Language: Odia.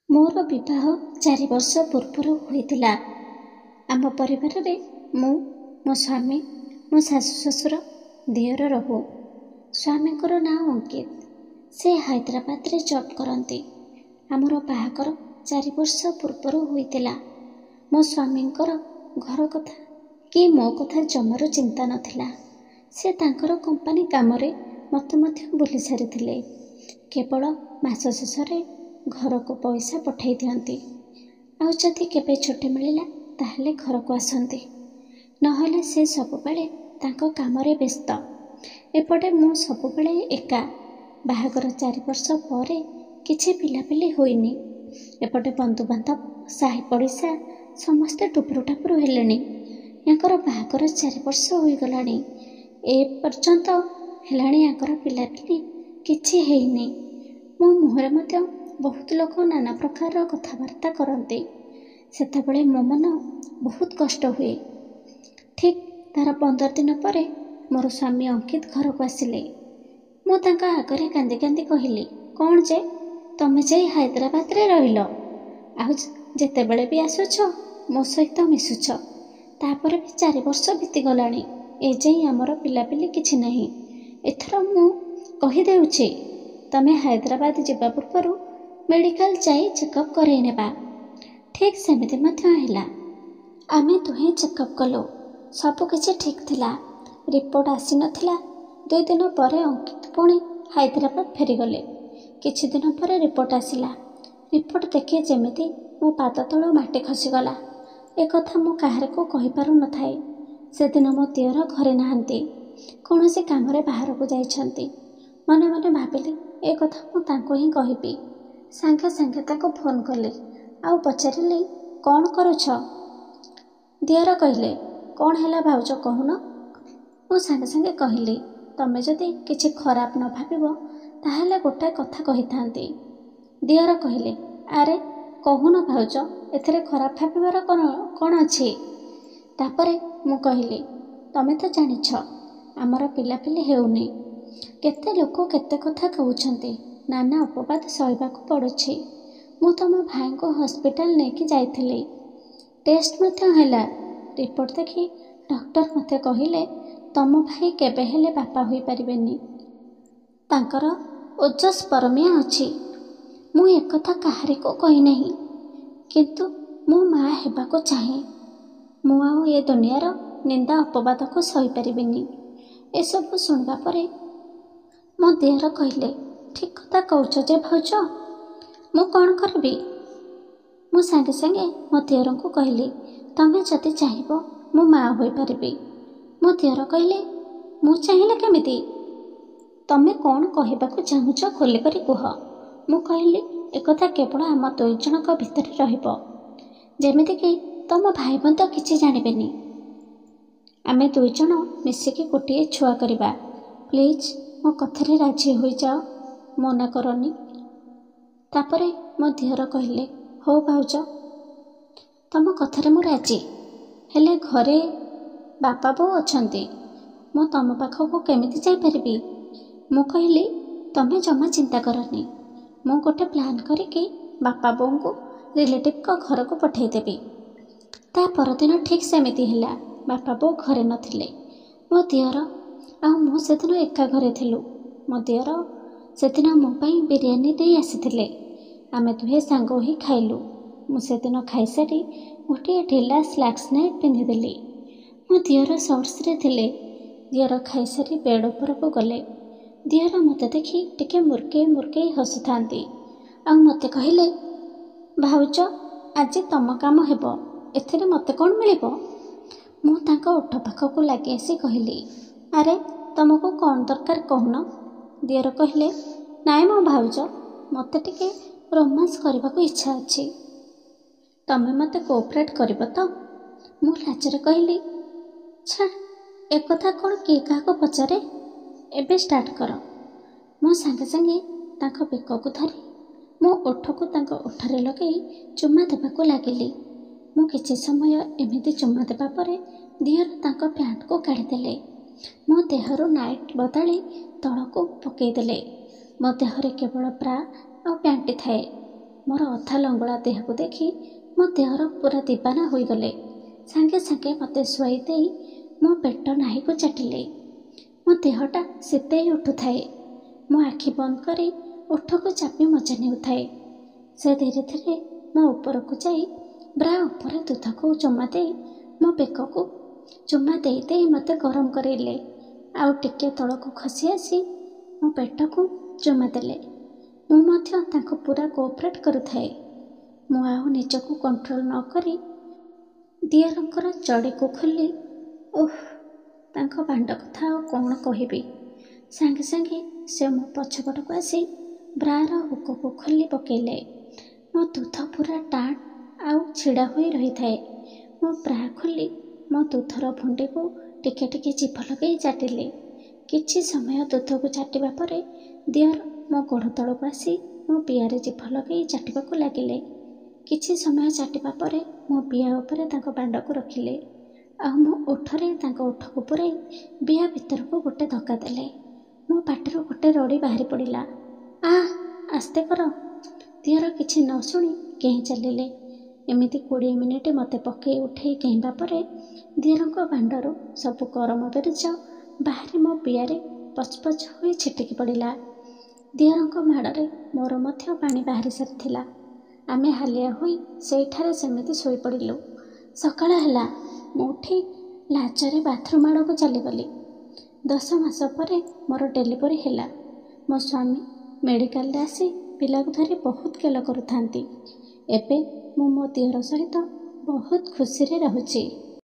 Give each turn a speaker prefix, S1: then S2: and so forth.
S1: ମୋର ବିବାହ 4 ବର୍ଷ ପୂର୍ବରୁ ହୋଇଥିଲା। ଆମ ପରିବାରରେ ମୁଁ, ମୋ ସ୍ୱାମୀ, ମୋ ଶାଶୁ ଶ୍ୱଶୁର, ଦିଅର ରହୁ। ସ୍ୱାମୀଙ୍କର ନାଁ ଅଙ୍କିତ। ସେ ହାଇଦ୍ରାବାଦରେ ଜବ୍ କରନ୍ତି। ଆମର ବାହାଘର 4 ବର୍ଷ ପୂର୍ବରୁ ହୋଇଥିଲା। ମୋ ସ୍ୱାମୀଙ୍କର ଘର କଥା କି ମୋ କଥା ଜମାରୁ ଚିନ୍ତା ନଥିଲା। ସେ ତାଙ୍କର କମ୍ପାନୀ କାମରେ ମୋତେ ମଧ୍ୟ ଭୁଲି ସାରିଥିଲେ। କେବଳ ମାସ ଶେଷରେ ଘରକୁ ପଇସା ପଠାଇ ଦିଅନ୍ତି। ଆଉ ଯଦି କେବେ ଛୁଟି ମିଳିଲା ତାହେଲେ ଘରକୁ ଆସନ୍ତି। ନହେଲେ ସେ ସବୁବେଳେ ତାଙ୍କ କାମରେ ବ୍ୟସ୍ତ। ଏପଟେ ମୁଁ ସବୁବେଳେ ଏକା। ବାହାଘର 4 ବର୍ଷ ପରେ କିଛି ପିଲାପିଲି ହୋଇନି। ଏପଟେ ବନ୍ଧୁବାନ୍ଧବ, ସାହି ପଡ଼ିଶା ସମସ୍ତେ ଟୁପୁରୁ ଟାପୁରୁ ହେଲେଣି। ୟାଙ୍କର ବାହାଘର 4 ବର୍ଷ ହୋଇଗଲାଣି। ଏ ପର୍ଯ୍ୟନ୍ତ ହେଲାଣି ୟାଙ୍କର ପିଲାପିଲି କିଛି ହେଇନି। ମୋ ମୁହଁରେ ମଧ୍ୟ ବହୁତ ଲୋକ ନାନା ପ୍ରକାରର କଥାବାର୍ତ୍ତା କରନ୍ତି। ସେତେବେଳେ ମୋ ମନ ବହୁତ କଷ୍ଟ ହୁଏ। ଠିକ୍ ତାର 15 ଦିନ ପରେ ମୋର ସ୍ୱାମୀ ଅଙ୍କିତ ଘରକୁ ଆସିଲେ। ମୁଁ ତାଙ୍କ ଆଗରେ କାନ୍ଦି କାନ୍ଦି କହିଲି, କ'ଣ ଯେ ତମେ ଯାଇ ହାଇଦ୍ରାବାଦରେ ରହିଲ, ଆଉ ଯେତେବେଳେ ବି ଆସୁଛ ମୋ ସହିତ ମିଶୁଛ। ତାପରେ ବି 4 ବର୍ଷ ବିତିଗଲାଣି, ଏ ଯାଇ ଆମର ପିଲାପିଲି କିଛି ନାହିଁ। ଏଥର ମୁଁ କହିଦେଉଛି, ତମେ ହାଇଦ୍ରାବାଦ ଯିବା ପୂର୍ବରୁ ମେଡ଼ିକାଲ ଯାଇ ଚେକଅପ୍ କରେଇ ନେବା। ଠିକ୍ ସେମିତି ମଧ୍ୟ ହେଲା। ଆମେ ଦୁହେଁ ଚେକଅପ୍ କଲୁ। ସବୁ କିଛି ଠିକ୍ ଥିଲା। ରିପୋର୍ଟ ଆସିନଥିଲା। 2 ଦିନ ପରେ ଅଙ୍କିତ ପୁଣି ହାଇଦ୍ରାବାଦ ଫେରିଗଲେ। କିଛି ଦିନ ପରେ ରିପୋର୍ଟ ଆସିଲା। ରିପୋର୍ଟ ଦେଖି ଯେମିତି ମୋ ପାଦ ତଳୁ ମାଟି ଖସିଗଲା। ଏକଥା ମୁଁ କାହାରିକୁ କହିପାରୁନଥାଏ। ସେଦିନ ମୋ ଦିଅର ଘରେ ନାହାନ୍ତି, କୌଣସି କାମରେ ବାହାରକୁ ଯାଇଛନ୍ତି। ମନେ ମନେ ଭାବିଲି ଏ କଥା ମୁଁ ତାଙ୍କୁ ହିଁ କହିବି। ସାଙ୍ଗେ ସାଙ୍ଗେ ତାକୁ ଫୋନ୍ କଲି ଆଉ ପଚାରିଲି, କ'ଣ କରୁଛ? ଦିଅର କହିଲେ, କ'ଣ ହେଲା ଭାଉଜ କହୁନ? ମୁଁ ସାଙ୍ଗେ ସାଙ୍ଗେ କହିଲି, ତମେ ଯଦି କିଛି ଖରାପ ନ ଭାବିବ ତାହେଲେ ଗୋଟାଏ କଥା କହିଥାନ୍ତି। ଦିଅର କହିଲେ, ଆରେ କହୁନ ଭାଉଜ, ଏଥିରେ ଖରାପ ଭାବିବାର କ'ଣ ଅଛି? ତାପରେ ମୁଁ କହିଲି, ତମେ ତ ଜାଣିଛ ଆମର ପିଲାପିଲି ହେଉନି। କେତେ ଲୋକ କେତେ କଥା କହୁଛନ୍ତି, ନାନା ଅପବାଦ ସହିବାକୁ ପଡ଼ୁଛି। ମୁଁ ତମ ଭାଇଙ୍କୁ ହସ୍ପିଟାଲ ନେଇକି ଯାଇଥିଲି। ଟେଷ୍ଟ ମଧ୍ୟ ହେଲା। ରିପୋର୍ଟ ଦେଖି ଡକ୍ଟର ମୋତେ କହିଲେ, ତମ ଭାଇ କେବେ ହେଲେ ବାପା ହୋଇପାରିବେନି। ତାଙ୍କର ଓଜସ୍ପରମିଆ ଅଛି। ମୁଁ ଏକଥା କାହାରିକୁ କହିନାହିଁ, କିନ୍ତୁ ମୁଁ ମା' ହେବାକୁ ଚାହେଁ। ମୁଁ ଆଉ ଏ ଦୁନିଆର ନିନ୍ଦା ଅପବାଦକୁ ସହିପାରିବିନି। ଏସବୁ ଶୁଣିବା ପରେ ମୋ ଦିଅର କହିଲେ, ଠିକ୍ କଥା କହୁଛ ଯେ ଭାଉଜ, ମୁଁ କ'ଣ କରିବି? ମୁଁ ସାଙ୍ଗେ ସାଙ୍ଗେ ମୋ ଦିଅରଙ୍କୁ କହିଲି, ତମେ ଯଦି ଚାହିଁବ ମୁଁ ମା' ହୋଇପାରିବି। ମୋ ଦିଅର କହିଲେ, ମୁଁ ଚାହିଁଲେ କେମିତି? ତମେ କ'ଣ କହିବାକୁ ଚାହୁଁଛ ଖୋଲିକରି କୁହ। ମୁଁ କହିଲି, ଏକଥା କେବଳ ଆମ 2 ଜଣଙ୍କ ଭିତରେ ରହିବ। ଯେମିତିକି ତମ ଭାଇ ମଧ୍ୟ କିଛି ଜାଣିବେନି। ଆମେ 2 ଜଣ ମିଶିକି ଗୋଟିଏ ଛୁଆ କରିବା। ପ୍ଲିଜ୍ ମୋ କଥାରେ ରାଜି ହୋଇଯାଅ, ମନା କରନି। ତାପରେ ମୋ ଦିଅର କହିଲେ, ହଉ ଭାଉଜ, ତମ କଥାରେ ମୁଁ ରାଜି। ହେଲେ ଘରେ ବାପା ବୋଉ ଅଛନ୍ତି, ମୁଁ ତମ ପାଖକୁ କେମିତି ଯାଇପାରିବି? ମୁଁ କହିଲି, ତମେ ଜମା ଚିନ୍ତା କରନି। ମୁଁ ଗୋଟେ ପ୍ଲାନ୍ କରିକି ବାପା ବୋଉଙ୍କୁ ରିଲେଟିଭ୍ଙ୍କ ଘରକୁ ପଠାଇଦେବି। ତା ପରଦିନ ଠିକ୍ ସେମିତି ହେଲା। ବାପା ବୋଉ ଘରେ ନଥିଲେ। ମୋ ଦିଅର ଆଉ ମୁଁ ସେଦିନ ଏକା ଘରେ ଥିଲୁ। ମୋ ଦିଅର ସେଦିନ ମୋ ପାଇଁ ବିରିୟାନୀ ନେଇ ଆସିଥିଲେ। ଆମେ ଦୁହେଁ ସାଙ୍ଗ ହୋଇ ଖାଇଲୁ। ମୁଁ ସେଦିନ ଖାଇସାରି ଗୋଟିଏ ଢିଲା ସ୍ଲାକ୍ସ ନାଇଟ୍ ପିନ୍ଧିଦେଲି। ମୋ ଦିଅର ସର୍ଟସରେ ଥିଲେ। ଦିଅର ଖାଇସାରି ବେଡ୍ ଉପରକୁ ଗଲେ। ଦିଅର ମୋତେ ଦେଖି ଟିକେ ମୁର୍କେଇ ମୁର୍କେଇ ହସୁଥାନ୍ତି। ଆଉ ମୋତେ କହିଲେ, ଭାଉଜ, ଆଜି ତମ କାମ ହେବ, ଏଥିରେ ମୋତେ କ'ଣ ମିଳିବ? ମୁଁ ତାଙ୍କ ଓଠ ପାଖକୁ ଲାଗି ଆସି କହିଲି, ଆରେ ତମକୁ କ'ଣ ଦରକାର କହୁନ? ଦିଅର କହିଲେ, ନାଇଁ ମୋ ଭାଉଜ, ମୋତେ ଟିକେ ରୋମାନ୍ସ କରିବାକୁ ଇଚ୍ଛା ଅଛି। ତମେ ମୋତେ କୋଅପରେଟ୍ କରିବ ତ? ମୁଁ ଲାଜରେ କହିଲି, ଛାଡ଼, ଏକଥା କ'ଣ କିଏ କାହାକୁ ପଚାରେ? ଏବେ ଷ୍ଟାର୍ଟ କର। ମୁଁ ସାଙ୍ଗେ ସାଙ୍ଗେ ତାଙ୍କ ବେକକୁ ଧରି ମୋ ଓଠକୁ ତାଙ୍କ ଓଠରେ ଲଗାଇ ଚୁମା ଦେବାକୁ ଲାଗିଲି। ମୁଁ କିଛି ସମୟ ଏମିତି ଚୁମା ଦେବା ପରେ ଦିଅର ତାଙ୍କ ପ୍ୟାଣ୍ଟକୁ କାଢ଼ିଦେଲେ। ମୋ ଦେହରୁ ନାଇଟ୍ ବଦଳି ତଳକୁ ପକାଇଦେଲେ। ମୋ ଦେହରେ କେବଳ ବ୍ରା ଆଉ ପ୍ୟାଣ୍ଟି ଥାଏ। ମୋର ଅଧା ଲଙ୍ଗଳା ଦେହକୁ ଦେଖି ମୋ ଦେହର ପୁରା ଦିବାନା ହୋଇଗଲେ। ସାଙ୍ଗେ ସାଙ୍ଗେ ମୋତେ ଶୁଆଇ ଦେଇ ମୋ ପେଟ ନାହିକୁ ଚାଟିଲେ। ମୋ ଦେହଟା ଶୀତେଇ ଉଠୁଥାଏ। ମୋ ଆଖି ବନ୍ଦ କରି ଓଠକୁ ଚାପି ମଜା ନେଉଥାଏ। ସେ ଧୀରେ ଧୀରେ ମୋ ଉପରକୁ ଯାଇ ବ୍ରା ଉପରେ ଦୁଧକୁ ଚୁମା ଦେଇ ମୋ ବେକକୁ ଚୁମା ଦେଇ ଦେଇ ମୋତେ ଗରମ କରେଇଲେ। ଆଉ ଟିକେ ତଳକୁ ଖସି ଆସି ମୋ ପେଟକୁ ଚୁମା ଦେଲେ। ମୁଁ ମଧ୍ୟ ତାଙ୍କୁ ପୁରା କୋଅପରେଟ୍ କରୁଥାଏ। ମୁଁ ଆଉ ନିଜକୁ କଣ୍ଟ୍ରୋଲ ନ କରି ଦିଅରଙ୍କର ଚଡ଼ିକୁ ଖୋଲି ତାଙ୍କ ବାଣ୍ଡ କଥା ଆଉ କ'ଣ କହିବି। ସାଙ୍ଗେ ସାଙ୍ଗେ ସେ ମୋ ପଛପଟକୁ ଆସି ବ୍ରାର ହୁକକୁ ଖୋଲି ପକେଇଲେ। ମୋ ଦୁଧ ପୁରା ଟାଣ ଆଉ ଛିଡ଼ା ହୋଇ ରହିଥାଏ। ମୋ ବ୍ରା ଖୋଲି ମୋ ଦୁଧର ଭୁଣ୍ଡିକୁ ଟିକେ ଟିକେ ଜିଭ ଲଗେଇ ଚାଟିଲେ। କିଛି ସମୟ ଦୁଧକୁ ଚାଟିବା ପରେ ଦିଅର ମୋ ଗୋଡ଼ ତଳକୁ ଆସି ମୋ ପିଆରେ ଜିଭ ଲଗେଇ ଚାଟିବାକୁ ଲାଗିଲେ। କିଛି ସମୟ ଚାଟିବା ପରେ ମୋ ପିଆ ଉପରେ ତାଙ୍କ ବାଣ୍ଡକୁ ରଖିଲେ ଆଉ ମୋ ଓଠରେ ତାଙ୍କ ଓଠକୁ ପୁରାଇ ବିହା ଭିତରକୁ ଗୋଟେ ଧକ୍କା ଦେଲେ। ମୋ ପାଟିରୁ ଗୋଟେ ରଡ଼ି ବାହାରି ପଡ଼ିଲା। ଆସ୍ତେ କର। ଦିଅର କିଛି ନ ଶୁଣି କେହି ଚାଲିଲେ। ଏମିତି 20 ମିନିଟ୍ ମୋତେ ପକେଇ ଉଠେଇ କେହିବା ପରେ ଦିଅରଙ୍କ ବାଣ୍ଡରୁ ସବୁ ଗରମ ବେରିଜ ବାହାରି ମୋ ପିଆରେ ପଚପଚ ହୋଇ ଛିଟିକି ପଡ଼ିଲା। ଦିଅରଙ୍କ ମାଡ଼ରେ ମୋର ମଧ୍ୟ ପାଣି ବାହାରି ସାରିଥିଲା। ଆମେ ହାଲିଆ ହୋଇ ସେଇଠାରେ ସେମିତି ଶୋଇପଡ଼ିଲୁ। ସକାଳ ହେଲା। ମୁଁ ଉଠି ଲାଜରେ ବାଥରୁମ୍ ଆଡ଼କୁ ଚାଲିଗଲି। 10 ମାସ ପରେ ମୋର ଡେଲିଭରି ହେଲା। ମୋ ସ୍ୱାମୀ ମେଡ଼ିକାଲରେ ଆସି ପିଲାକୁ ଧରି ବହୁତ ଗେଲ କରୁଥାନ୍ତି। ଏବେ ମୁଁ ମୋ ଦିଅର ସହିତ ବହୁତ ଖୁସିରେ ରହୁଛି।